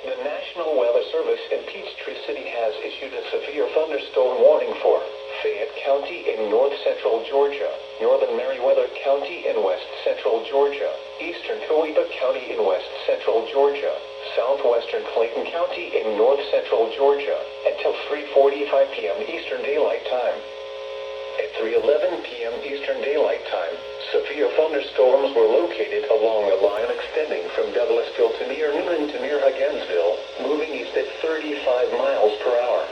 The National Weather Service in Peachtree City has issued a severe thunderstorm warning for Fayette County in north-central Georgia, northern Meriwether County in west-central Georgia, eastern Toledo County in west-central Georgia, southwestern Clayton County in north-central Georgia, until 3:45 p.m. Eastern Daylight Time. At 3:11 p.m. Eastern Daylight Time, severe thunderstorms were located along a line extending from Douglasville to near Newnan to near Hagensville, moving east at 35 miles per hour.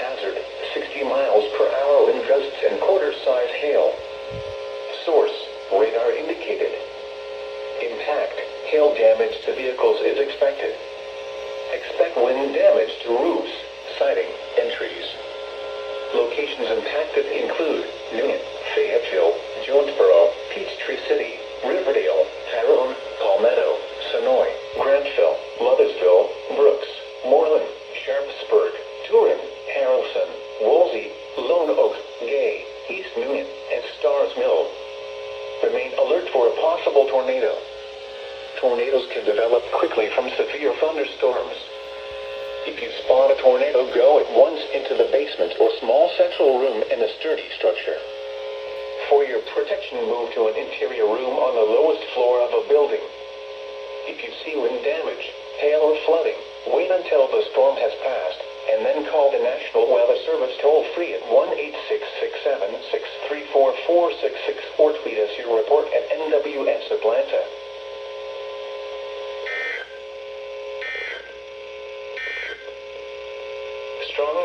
Hazard, 60 miles per hour wind gusts and quarter-size hail. Source, radar indicated. Impact, hail damage to vehicles is expected. Expect wind damage to roofs, siding, and trees. Locations impacted include Newnan, Fayetteville, Jonesboro, Peachtree City, Riverdale, Tyrone, Palmetto, Sonoy, Grantville, Lothersville, Brooks, Moreland, Sharpsburg, Turin, Harrelson, Woolsey, Lone Oak, Gay, East Newnan, and Starrs Mill. Remain alert for a possible tornado. Tornadoes can develop quickly from severe thunderstorms. If you spot a tornado, go at once into the basement or small central room in a sturdy structure. For your protection, move to an interior room on the lowest floor of a building. If you see wind damage, hail or flooding, wait until the storm has passed, and then call the National Weather Service toll-free at 1-866-763-4466 or tweet us your report at NWS Atlanta. Strong